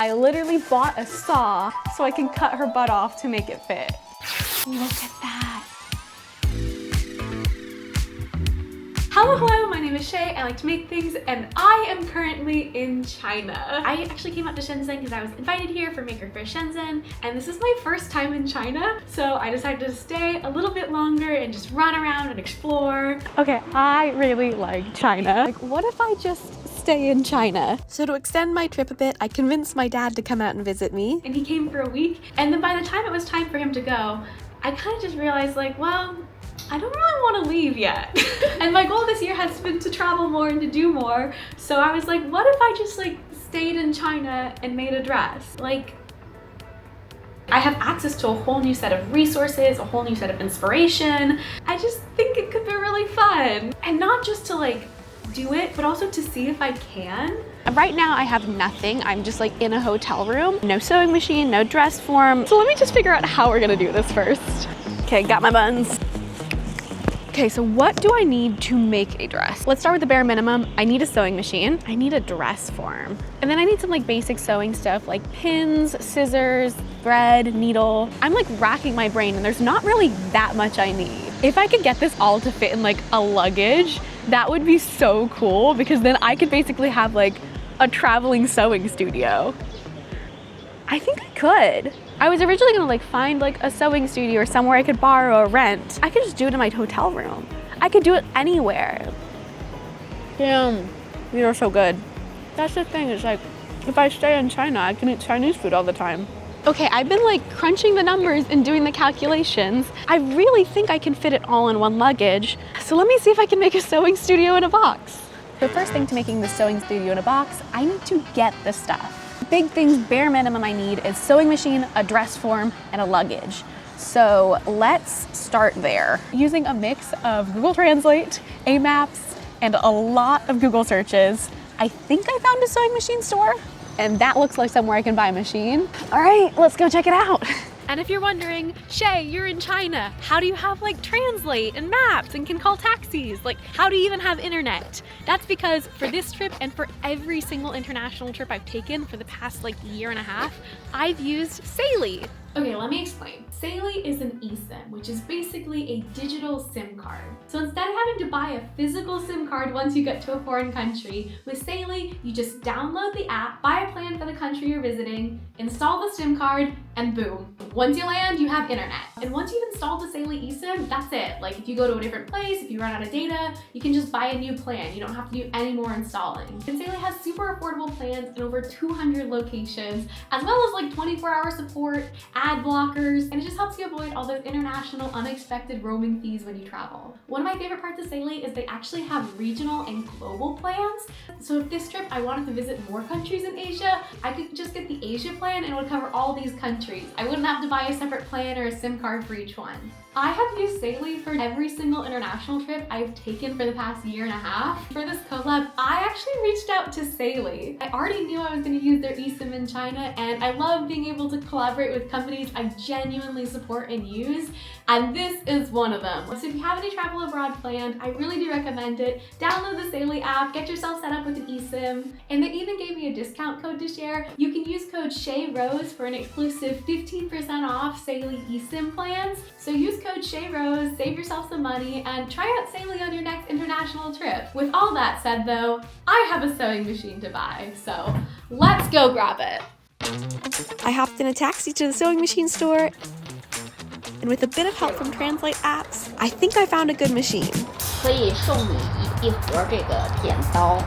I literally bought a saw so I can cut her butt off to make it fit. Look at that. Hello, my name is Shay. I like to make things and I am currently in China. I actually came out to Shenzhen because I was invited here for Maker Faire Shenzhen, and this is my first time in China, so I decided to stay a little bit longer and just run around and explore. Okay, I really like China. Like, what if I just stay in China? So to extend my trip a bit, I convinced my dad to come out and visit me, and he came for a week, and then by the time it was time for him to go, I kind of just realized, like, well, I don't really want to leave yet. And my goal this year has been to travel more and to do more. So I was like, what if I just like stayed in China and made a dress? Like, I have access to a whole new set of resources, a whole new set of inspiration. I just think it could be really fun. And not just to like do it, but also to see if I can. Right now I have nothing. I'm just like in a hotel room. No sewing machine, no dress form. So let me just figure out how we're gonna do this first. Okay, got my buns. Okay, so what do I need to make a dress? Let's start with the bare minimum. I need a sewing machine. I need a dress form. And then I need some like basic sewing stuff like pins, scissors, thread, needle. I'm like racking my brain and there's not really that much I need. If I could get this all to fit in like a luggage, that would be so cool because then I could basically have like a traveling sewing studio. I think I could. I was originally gonna like find like a sewing studio or somewhere I could borrow or rent. I could just do it in my hotel room. I could do it anywhere. Damn, these are so good. That's the thing, it's like, if I stay in China, I can eat Chinese food all the time. Okay, I've been like crunching the numbers and doing the calculations. I really think I can fit it all in one luggage. So let me see if I can make a sewing studio in a box. The first thing to making the sewing studio in a box, I need to get the stuff. Big things, bare minimum I need is sewing machine, a dress form, and a luggage. So let's start there. Using a mix of Google Translate, A-maps, and a lot of Google searches, I think I found a sewing machine store, and that looks like somewhere I can buy a machine. All right, let's go check it out. And if you're wondering, Shay, you're in China. How do you have like Translate and maps and can call taxis? Like, how do you even have internet? That's because for this trip and for every single international trip I've taken for the past like year and a half, I've used Saily. Okay, let me explain. Saily is an eSIM, which is basically a digital SIM card. So instead of having to buy a physical SIM card once you get to a foreign country, with Saily, you just download the app, buy a plan for the country you're visiting, install the SIM card, and boom. Once you land, you have internet. And once you've installed the Saily eSIM, that's it. Like if you go to a different place, if you run out of data, you can just buy a new plan. You don't have to do any more installing. And Saily has super affordable plans in over 200 locations, as well as like 24-hour support, ad blockers, and it just helps you avoid all those international unexpected roaming fees when you travel. One of my favorite parts of Saily is they actually have regional and global plans. So if this trip I wanted to visit more countries in Asia, I could just get the Asia plan and it would cover all these countries. I wouldn't have to buy a separate plan or a SIM card for each one. I have used Saily for every single international trip I've taken for the past year and a half. For this collab, I actually reached out to Saily. I already knew I was going to use their eSIM in China, and I love being able to collaborate with companies I genuinely support and use, and this is one of them. So if you have any travel abroad planned, I really do recommend it. Download the Saily app, get yourself set up with an eSIM, and they even gave me a discount code to share. You can use code SHAYROSE for an exclusive 15% off Saily eSIM plans. So use code SHAYROSE, save yourself some money, and try out Saily on your next international trip. With all that said though, I have a sewing machine to buy, so let's go grab it. I hopped in a taxi to the sewing machine store, and with a bit of help from Translate apps, I think I found a good machine. 可以送你一盒这个剪刀。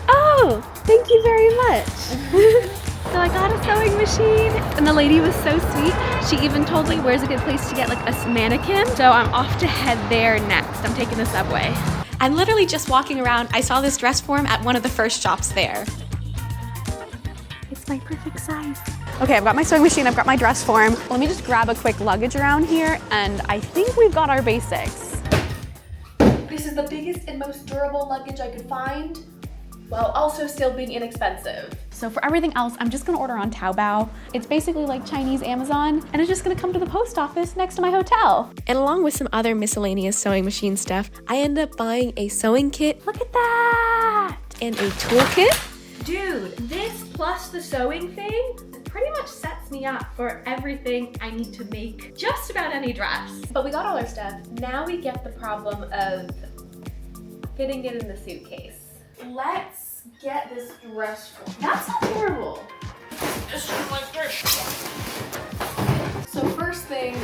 Oh, thank you very much. So I got a sewing machine, and the lady was so sweet. She even told me where's a good place to get like a mannequin. So I'm off to head there next. I'm taking the subway. I'm literally just walking around. I saw this dress form at one of the first shops there. It's my perfect size. Okay, I've got my sewing machine, I've got my dress form. Let me just grab a quick luggage around here, and I think we've got our basics. This is the biggest and most durable luggage I could find, while also still being inexpensive. So for everything else, I'm just gonna order on Taobao. It's basically like Chinese Amazon, and it's just gonna come to the post office next to my hotel. And along with some other miscellaneous sewing machine stuff, I end up buying a sewing kit. Look at that! And a toolkit. Dude, this plus the sewing thing pretty much sets me up for everything I need to make just about any dress. But we got all our stuff. Now we get the problem of fitting it in the suitcase. Let's get this dress form. That's not terrible. So first thing,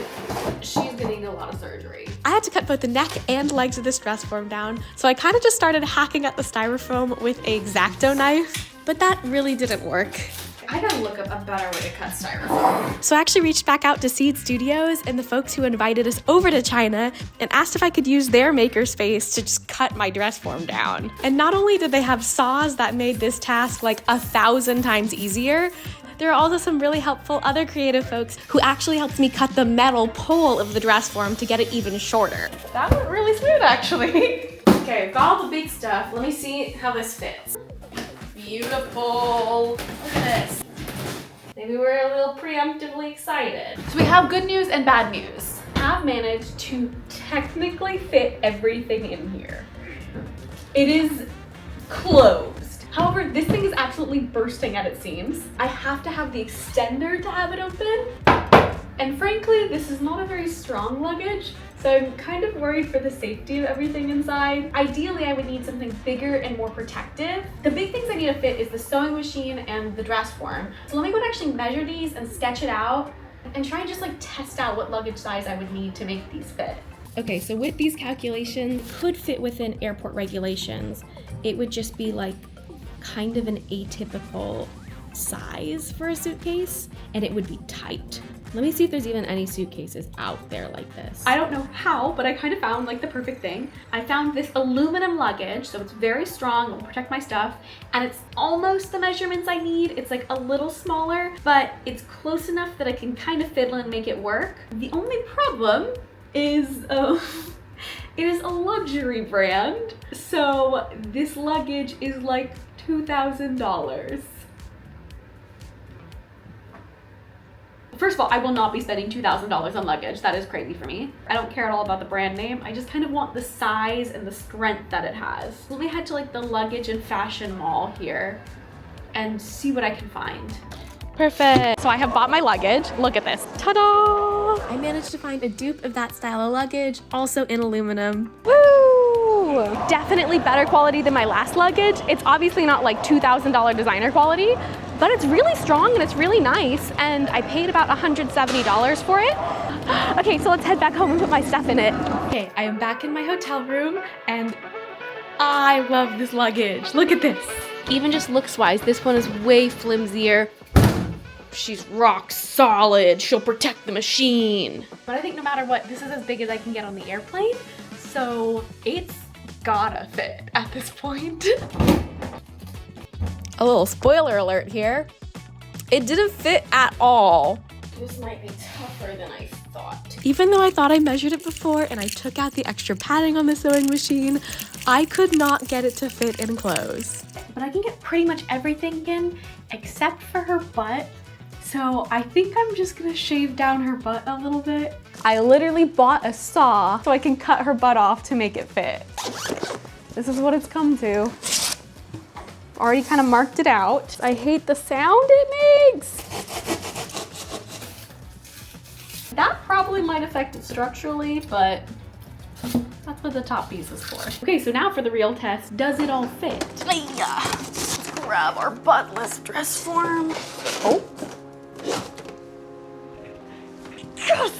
she's getting a lot of surgery. I had to cut both the neck and legs of this dress form down, so I kind of just started hacking at the styrofoam with a X-Acto knife, but that really didn't work. I gotta look up a better way to cut styrofoam. So I actually reached back out to Seed Studios and the folks who invited us over to China and asked if I could use their makerspace to just cut my dress form down. And not only did they have saws that made this task like 1,000 times easier, there are also some really helpful other creative folks who actually helped me cut the metal pole of the dress form to get it even shorter. That went really smooth, actually. Okay, I've got all the big stuff. Let me see how this fits. Beautiful. Look at this. Maybe we're a little preemptively excited. So we have good news and bad news. I've managed to technically fit everything in here. It is closed. However, this thing is absolutely bursting at its seams. I have to have the extender to have it open. And frankly, this is not a very strong luggage, so I'm kind of worried for the safety of everything inside. Ideally, I would need something bigger and more protective. The big things I need to fit is the sewing machine and the dress form. So let me go and actually measure these and sketch it out and try and just like test out what luggage size I would need to make these fit. Okay, so with these calculations, could fit within airport regulations. It would just be like kind of an atypical size for a suitcase, and it would be tight. Let me see if there's even any suitcases out there like this. I don't know how, but I kind of found like the perfect thing. I found this aluminum luggage, so it's very strong, it'll protect my stuff, and it's almost the measurements I need. It's like a little smaller, but it's close enough that I can kind of fiddle and make it work. The only problem is, it is a luxury brand, so this luggage is like $2,000. First of all, I will not be spending $2,000 on luggage. That is crazy for me. I don't care at all about the brand name. I just kind of want the size and the strength that it has. Let me head to like the luggage and fashion mall here and see what I can find. Perfect. So I have bought my luggage. Look at this. Ta-da! I managed to find a dupe of that style of luggage, also in aluminum. Woo! Definitely better quality than my last luggage. It's obviously not like $2,000 designer quality, but it's really strong and it's really nice, and I paid about $170 for it. Okay, so let's head back home and put my stuff in it. Okay, I am back in my hotel room, and I love this luggage. Look at this. Even just looks-wise, this one is way flimsier. She's rock solid. She'll protect the machine. But I think no matter what, this is as big as I can get on the airplane, so it's gotta fit at this point. A little spoiler alert here. It didn't fit at all. This might be tougher than I thought. Even though I thought I measured it before and I took out the extra padding on the sewing machine, I could not get it to fit in clothes. But I can get pretty much everything in except for her butt. So I think I'm just gonna shave down her butt a little bit. I literally bought a saw so I can cut her butt off to make it fit. This is what it's come to. Already kind of marked it out. I hate the sound it makes. That probably might affect it structurally, but that's what the top piece is for. Okay, so now for the real test. Does it all fit? Let's grab our buttless dress form. Oh. Yes!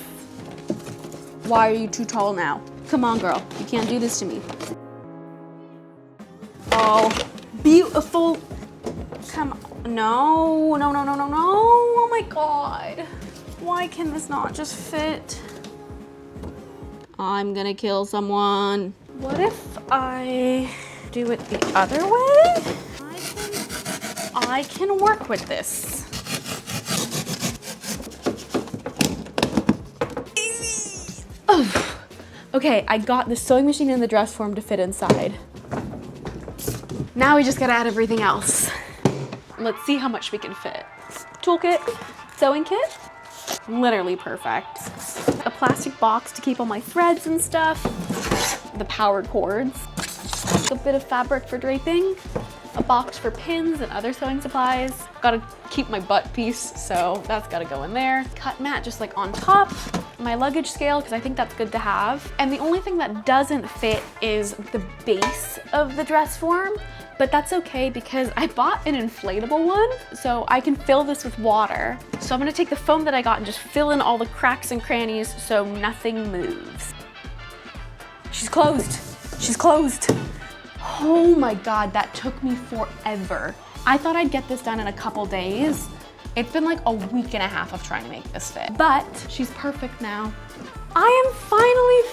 Why are you too tall now? Come on, girl. You can't do this to me. Oh. Beautiful. Come on. No, no, no, no, no, no. Oh my God. Why can this not just fit? I'm gonna kill someone. What if I do it the other way? I can work with this. Okay, I got the sewing machine and the dress form to fit inside. Now we just gotta add everything else. Let's see how much we can fit. Toolkit, sewing kit, literally perfect. A plastic box to keep all my threads and stuff. The powered cords. A bit of fabric for draping. A box for pins and other sewing supplies. Gotta keep my butt piece, so that's gotta go in there. Cut mat just like on top. My luggage scale, because I think that's good to have. And the only thing that doesn't fit is the base of the dress form, but that's okay because I bought an inflatable one, so I can fill this with water. So I'm gonna take the foam that I got and just fill in all the cracks and crannies so nothing moves. She's closed. She's closed. Oh my God, that took me forever. I thought I'd get this done in a couple days. It's been like a week and a half of trying to make this fit, but she's perfect now. I am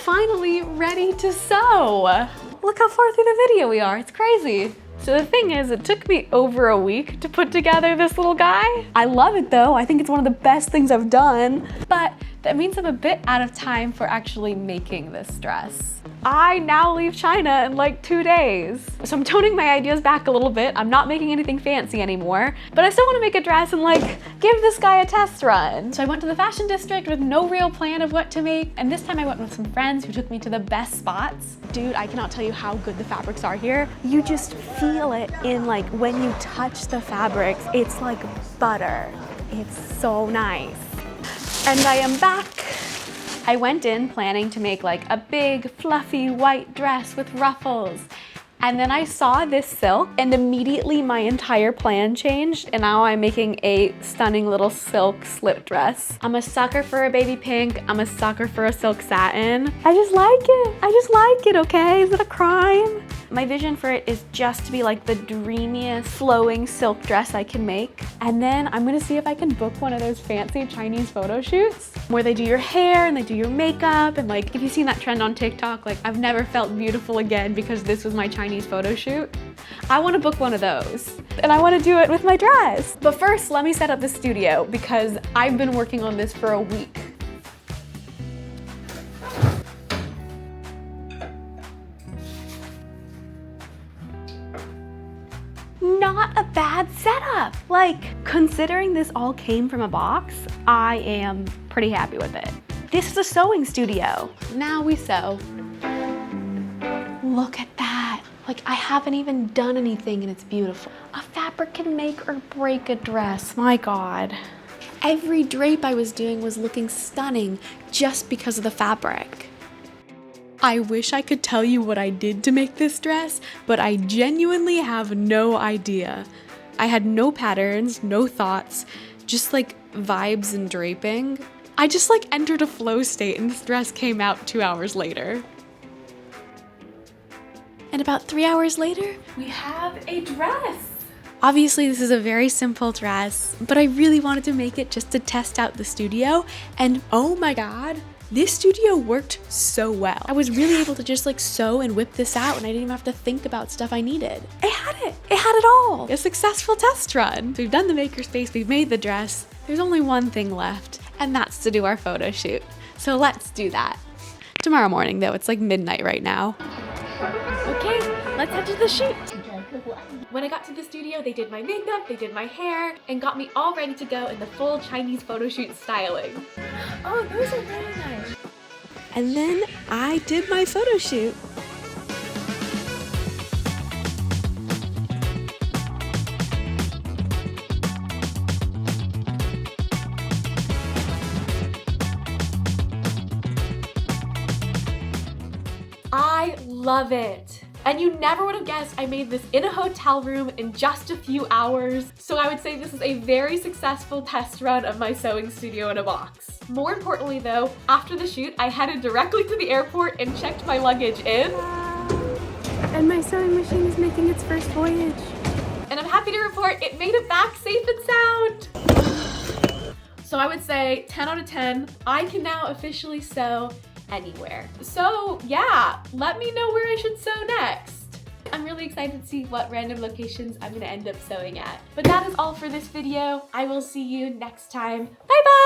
finally ready to sew. Look how far through the video we are, it's crazy. So the thing is, it took me over a week to put together this little guy. I love it though, I think it's one of the best things I've done, but that means I'm a bit out of time for actually making this dress. I now leave China in like 2 days. So I'm toning my ideas back a little bit. I'm not making anything fancy anymore, but I still wanna make a dress and like give this guy a test run. So I went to the fashion district with no real plan of what to make. And this time I went with some friends who took me to the best spots. Dude, I cannot tell you how good the fabrics are here. You just feel it in like when you touch the fabrics, it's like butter. It's so nice. And I am back. I went in planning to make like a big fluffy white dress with ruffles. And then I saw this silk and immediately my entire plan changed and now I'm making a stunning little silk slip dress. I'm a sucker for a baby pink. I'm a sucker for a silk satin. I just like it. I just like it, okay? Is it a crime? My vision for it is just to be like the dreamiest flowing silk dress I can make. And then I'm gonna see if I can book one of those fancy Chinese photo shoots where they do your hair and they do your makeup. And like, if you've seen that trend on TikTok, like I've never felt beautiful again because this was my Chinese photo shoot. I wanna book one of those and I wanna do it with my dress. But first, let me set up the studio because I've been working on this for a week. Not a bad setup. Like, considering this all came from a box, I am pretty happy with it. This is a sewing studio. Now we sew. Look at that. Like, I haven't even done anything and it's beautiful. A fabric can make or break a dress, my God. Every drape I was doing was looking stunning just because of the fabric. I wish I could tell you what I did to make this dress, but I genuinely have no idea. I had no patterns, no thoughts, just like vibes and draping. I just like entered a flow state and this dress came out 2 hours later. And about 3 hours later, we have a dress. Obviously, this is a very simple dress, but I really wanted to make it just to test out the studio, and oh my God, this studio worked so well. I was really able to just like sew and whip this out and I didn't even have to think about stuff I needed. It had it all. A successful test run. So we've done the makerspace, we've made the dress. There's only one thing left and that's to do our photo shoot. So let's do that. Tomorrow morning though, it's like midnight right now. Okay, let's head to the shoot. When I got to the studio, they did my makeup, they did my hair, and got me all ready to go in the full Chinese photo shoot styling. Oh, those are very nice. And then I did my photo shoot. I love it. And you never would have guessed I made this in a hotel room in just a few hours. So I would say this is a very successful test run of my sewing studio in a box. More importantly though, after the shoot, I headed directly to the airport and checked my luggage in. And my sewing machine is making its first voyage. And I'm happy to report it made it back safe and sound. So I would say 10 out of 10, I can now officially sew anywhere. So yeah, let me know where I should sew next. I'm really excited to see what random locations I'm gonna end up sewing at. But that is all for this video. I will see you next time. Bye bye!